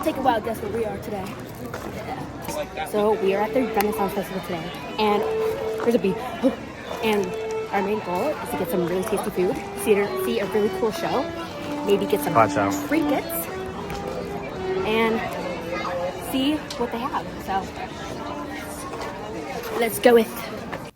take a wild guess where we are today. Yeah. So we are at the Renaissance Festival today, and there's a bee. And our main goal is to get some really tasty food, see a really cool show, maybe get some trinkets, and see what they have. So let's go with.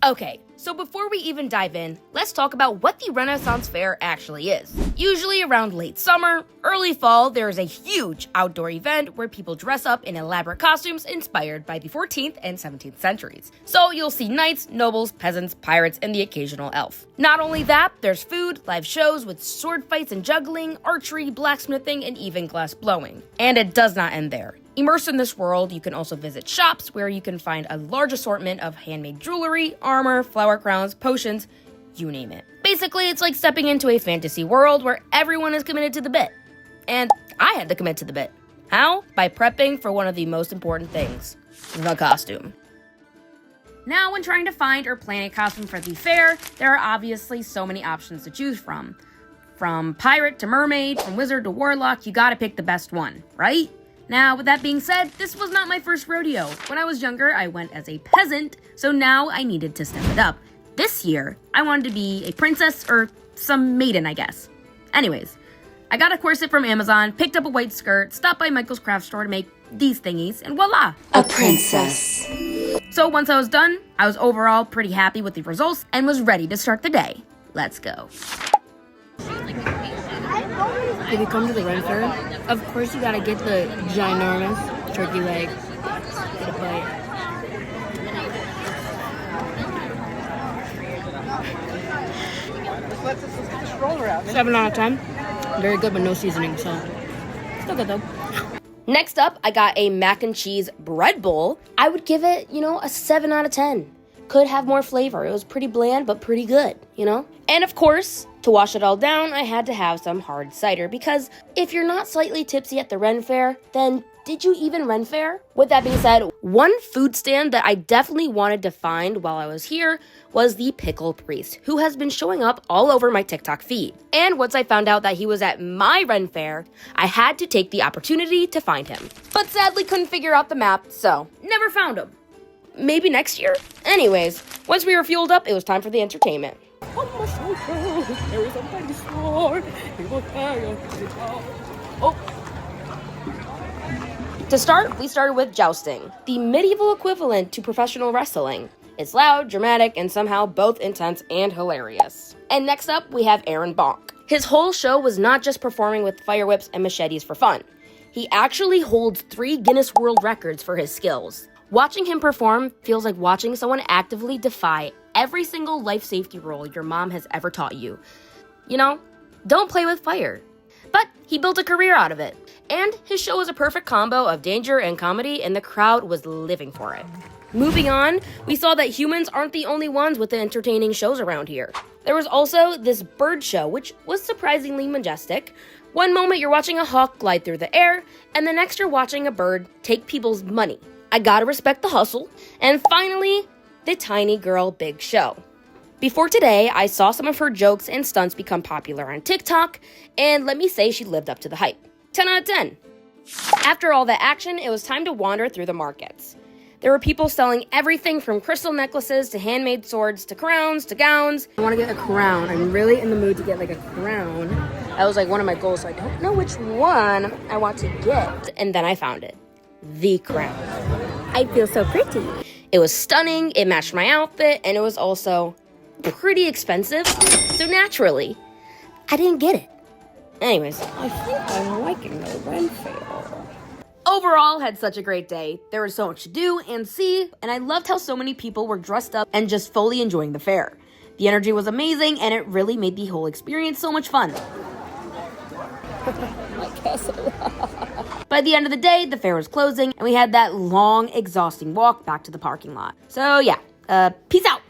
Okay, so before we even dive in, let's talk about what the Renaissance Fair actually is. Usually around late summer, early fall, there is a huge outdoor event where people dress up in elaborate costumes inspired by the 14th and 17th centuries. So you'll see knights, nobles, peasants, pirates, and the occasional elf. Not only that, there's food, live shows with sword fights and juggling, archery, blacksmithing, and even glass blowing. And it does not end there. Immersed in this world, you can also visit shops where you can find a large assortment of handmade jewelry, armor, flower crowns, potions, you name it. Basically, it's like stepping into a fantasy world where everyone is committed to the bit. And I had to commit to the bit. How? By prepping for one of the most important things, the costume. Now, when trying to find or plan a costume for the fair, there are obviously so many options to choose from. From pirate to mermaid, from wizard to warlock, you gotta pick the best one, right? Now, with that being said, this was not my first rodeo. When I was younger, I went as a peasant, so now I needed to step it up. This year, I wanted to be a princess or some maiden, I guess. Anyways, I got a corset from Amazon, picked up a white skirt, stopped by Michael's craft store to make these thingies, and voila! A princess. So once I was done, I was overall pretty happy with the results and was ready to start the day. Let's go. If you come to the Ren Fair, of course you gotta get the ginormous turkey leg. Get a bite. Let's get this roller out. 7 out of 10. Very good, but no seasoning, so still good though. Next up, I got a mac and cheese bread bowl. I would give it, a 7 out of 10. Could have more flavor. It was pretty bland, but pretty good, And of course, to wash it all down, I had to have some hard cider because if you're not slightly tipsy at the Ren Fair, then did you even Ren Fair? With that being said, one food stand that I definitely wanted to find while I was here was the Pickle Priest, who has been showing up all over my TikTok feed. And once I found out that he was at my Ren Fair, I had to take the opportunity to find him. But sadly couldn't figure out the map, so never found him. Maybe next year? Anyways, once we were fueled up, it was time for the entertainment. To start, we started with jousting, the medieval equivalent to professional wrestling. It's loud, dramatic, and somehow both intense and hilarious. And next up, we have Aaron Bonk. His whole show was not just performing with fire whips and machetes for fun. He actually holds 3 Guinness World Records for his skills. Watching him perform feels like watching someone actively defy every single life safety rule your mom has ever taught you. Don't play with fire. But he built a career out of it. And his show was a perfect combo of danger and comedy, and the crowd was living for it. Moving on, we saw that humans aren't the only ones with the entertaining shows around here. There was also this bird show, which was surprisingly majestic. One moment you're watching a hawk glide through the air, and the next you're watching a bird take people's money. I gotta respect the hustle. And finally, the Tiny Girl Big Show. Before today, I saw some of her jokes and stunts become popular on TikTok, and let me say she lived up to the hype. 10 out of 10. After all that action, it was time to wander through the markets. There were people selling everything from crystal necklaces to handmade swords to crowns to gowns. I want to get a crown. I'm really in the mood to get a crown. That was one of my goals, so I don't know which one I want to get. And then I found it. The crown. I feel so pretty. It was stunning, it matched my outfit, and it was also pretty expensive. So naturally, I didn't get it. Anyways, I think I'm liking the Ren Fair. Overall, had such a great day. There was so much to do and see, and I loved how so many people were dressed up and just fully enjoying the fair. The energy was amazing, and it really made the whole experience so much fun. By the end of the day, the fair was closing, and we had that long, exhausting walk back to the parking lot. So yeah, peace out.